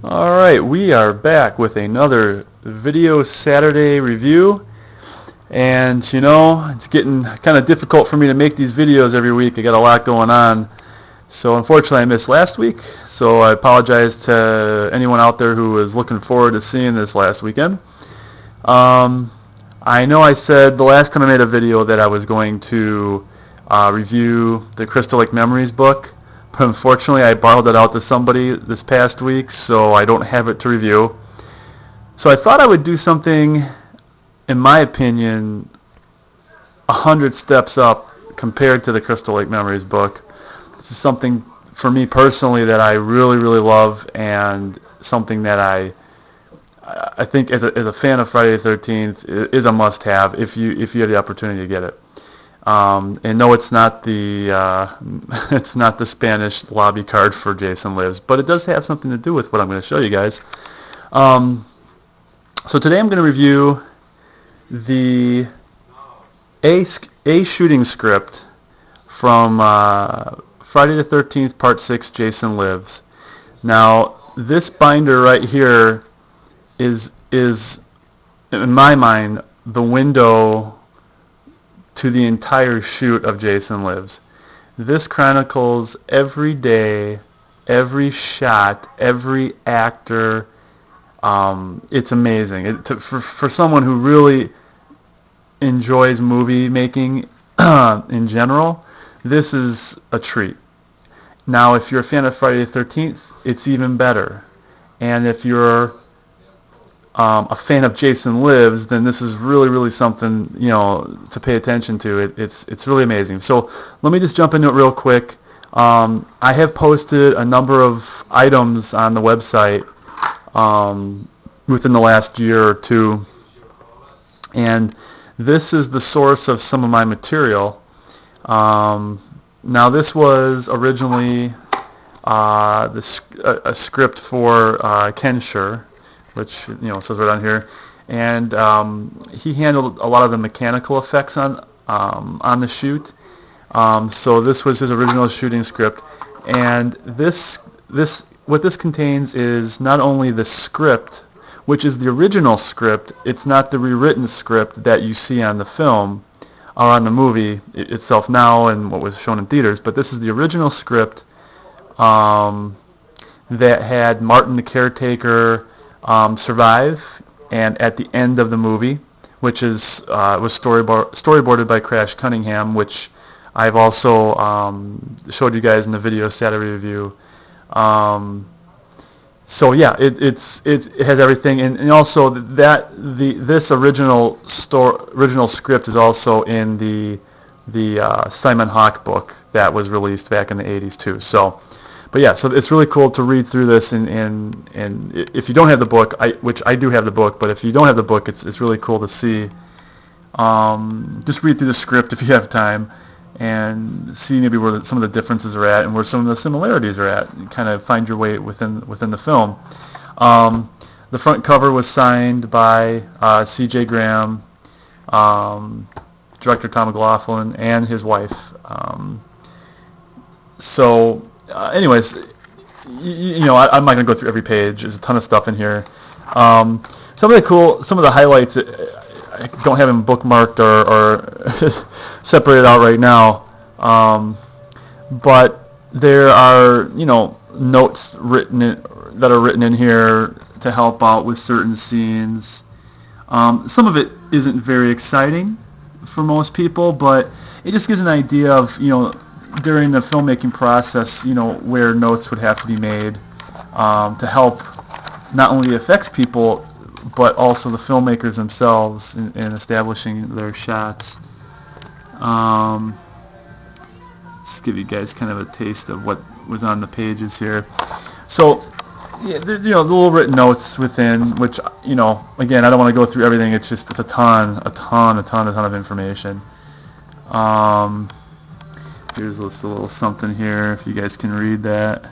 Alright, we are back with another Video Saturday review. And you know, it's getting kind of difficult for me to make these videos every week. I got a lot going on. So unfortunately I missed last week. So I apologize to anyone out there who was looking forward to seeing this last weekend. I know I said the last time I made a video that I was going to review the Crystal Lake Memories book. But unfortunately, I borrowed it out to somebody this past week, so I don't have it to review. So I thought I would do something, in my opinion, 100 steps up compared to the Crystal Lake Memories book. This is something, for me personally, that I really, really love, and something that I think, as a fan of Friday the 13th, is a must-have if you have the opportunity to get it. And no, it's not the Spanish lobby card for Jason Lives, but it does have something to do with what I'm going to show you guys. So today I'm going to review the A shooting script from Friday the 13th Part 6 Jason Lives. Now, this binder right here is in my mind the window to the entire shoot of Jason Lives. This chronicles every day, every shot, every actor. It's amazing. For someone who really enjoys movie making in general, this is a treat. Now, if you're a fan of Friday the 13th, it's even better. And if you're a fan of Jason Lives, then this is really, really something, you know, to pay attention to. It's really amazing. So let me just jump into it real quick. I have posted a number of items on the website within the last year or two, and this is the source of some of my material. Now, this was originally a script for Ken Schur, which, you know, says right on here, and he handled a lot of the mechanical effects on the shoot. So this was his original shooting script, and what this contains is not only the script, which is the original script. It's not the rewritten script that you see on the film or on the movie itself now and what was shown in theaters, but this is the original script that had Martin the caretaker survive, and at the end of the movie, which was storyboarded by Crash Cunningham, which I've also showed you guys in the Video Saturday review. So yeah, it has everything, and also this original script is also in the Simon Hawke book that was released back in the 80s too. So. But yeah, so it's really cool to read through this, and if you don't have the book, which I do have the book, but if you don't have the book, it's really cool to see. Just read through the script if you have time, and see maybe where some of the differences are at and where some of the similarities are at, and kind of find your way within the film. The front cover was signed by C.J. Graham, director Tom McLaughlin, and his wife. Anyways, you know, I'm not going to go through every page. There's a ton of stuff in here. Some of the highlights, I don't have them bookmarked or separated out right now. But there are, you know, notes that are written in here to help out with certain scenes. Some of it isn't very exciting for most people, but it just gives an idea of, you know, during the filmmaking process, you know, where notes would have to be made to help not only the effects people, but also the filmmakers themselves in establishing their shots. Just give you guys kind of a taste of what was on the pages here. So, yeah, you know, the little written notes within, which, you know, again, I don't want to go through everything. It's a ton of information. Here's just a little something here, if you guys can read that.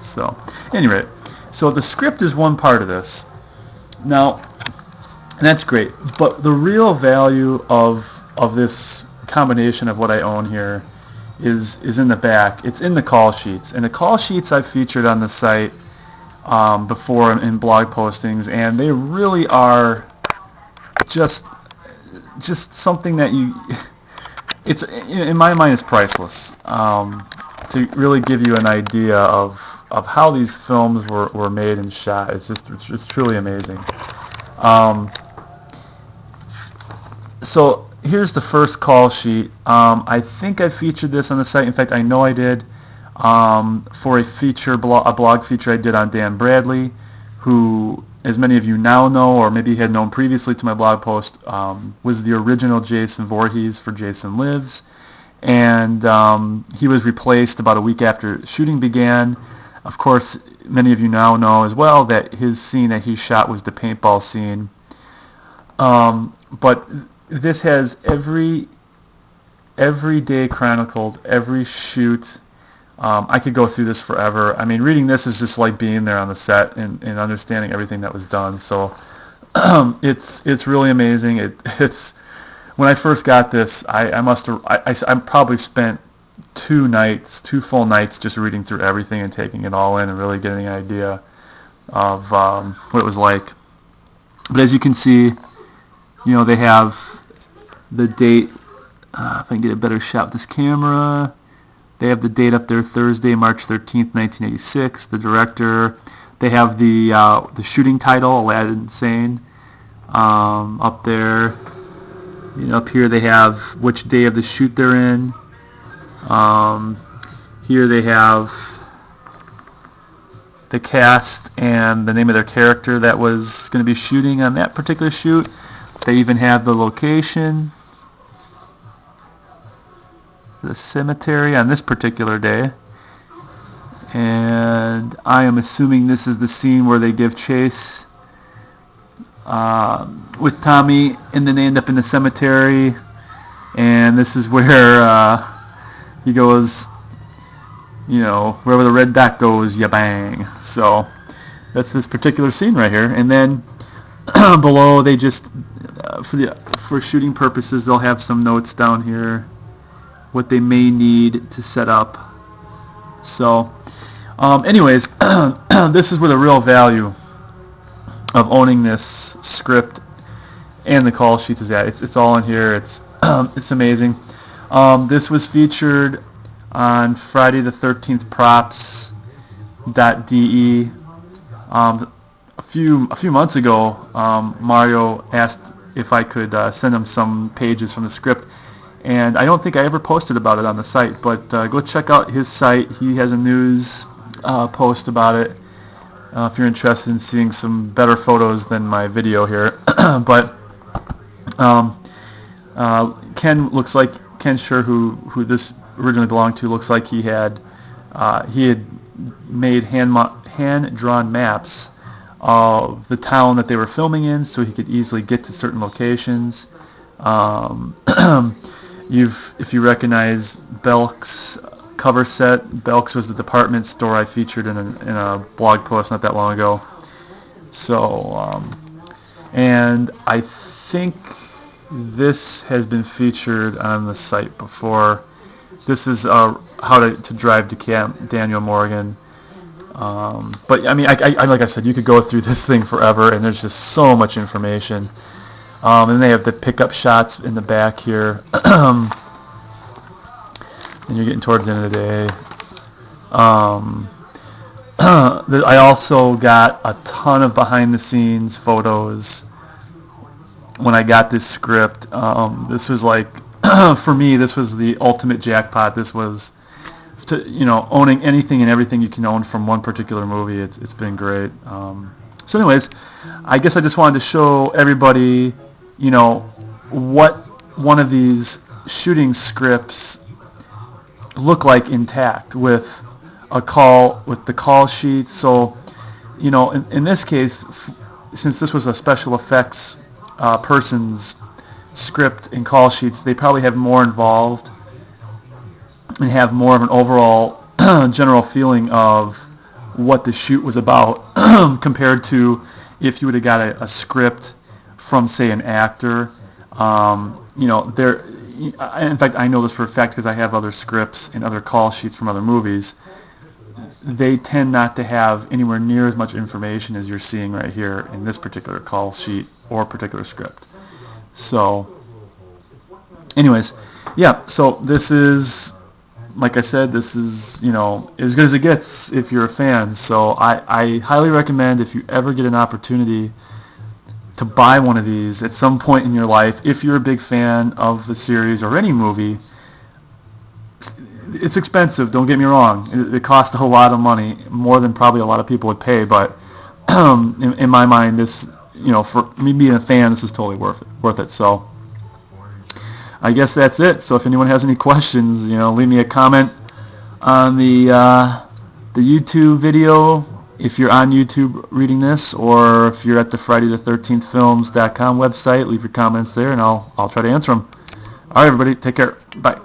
So, anyway, so the script is one part of this. Now, and that's great, but the real value of this combination of what I own here is in the back. It's in the call sheets, and the call sheets I've featured on the site before in blog postings, and they really are just something that it's, in my mind, it's priceless. To really give you an idea of how these films were made and shot, it's truly amazing. So here's the first call sheet. I think I featured this on the site. In fact, I know I did for a blog feature I did on Dan Bradley, who, as many of you now know, or maybe had known previously to my blog post, was the original Jason Voorhees for Jason Lives. And he was replaced about a week after shooting began. Of course, many of you now know as well that his scene that he shot was the paintball scene. But this has every day chronicled, every shoot. I could go through this forever. I mean, reading this is just like being there on the set and understanding everything that was done. So it's really amazing. It's when I first got this, I probably spent 2 full nights just reading through everything and taking it all in and really getting an idea of what it was like. But as you can see, they have the date. If I can get a better shot with this camera, they have the date up there, Thursday, March 13th, 1986. The director. They have the shooting title, Aladdin Sane, up there. Up here they have which day of the shoot they're in. Here they have the cast and the name of their character that was going to be shooting on that particular shoot. They even have the location, the cemetery on this particular day. And I am assuming this is the scene where they give chase with Tommy, and then they end up in the cemetery, and this is where he goes, wherever the red dot goes, ya bang. So that's this particular scene right here. And then below, they just for shooting purposes, they'll have some notes down here, what they may need to set up. So anyways, this is where the real value of owning this script and the call sheets is at. It's all in here. It's amazing. This was featured on Friday the 13th props.de. A few months ago, Mario asked if I could send him some pages from the script, and I don't think I ever posted about it on the site, but go check out his site. He has a news post about it. If you're interested in seeing some better photos than my video here. But Ken Schur, who this originally belonged to, looks like he had made hand-drawn maps of the town that they were filming in, so he could easily get to certain locations. If you recognize Belk's cover set, Belk's was the department store I featured in a blog post not that long ago. So, and I think this has been featured on the site before. This is how to drive to Camp Daniel Morgan. But I mean, I like I said, you could go through this thing forever, and there's just so much information. And they have the pickup shots in the back here. And you're getting towards the end of the day. I also got a ton of behind-the-scenes photos when I got this script. This was like, for me, this was the ultimate jackpot. This was, owning anything and everything you can own from one particular movie. It's been great. So anyways, I guess I just wanted to show everybody, what one of these shooting scripts look like intact with the call sheet. So, in this case, since this was a special effects person's script and call sheets, they probably have more involved and have more of an overall general feeling of what the shoot was about compared to if you would have got a script from, say, an actor. in fact, I know this for a fact because I have other scripts and other call sheets from other movies. They tend not to have anywhere near as much information as you're seeing right here in this particular call sheet or particular script. So, anyways, yeah, so this is, like I said, this is, as good as it gets if you're a fan. So I highly recommend, if you ever get an opportunity to buy one of these at some point in your life, if you're a big fan of the series or any movie. It's expensive, don't get me wrong. It costs a whole lot of money, more than probably a lot of people would pay, but in my mind, this, for me being a fan, this is totally worth it. So I guess that's it. So if anyone has any questions, leave me a comment on the YouTube video if you're on YouTube reading this, or if you're at the FridayThe13thFilms.com website, leave your comments there, and I'll try to answer them. All right, everybody, take care. Bye.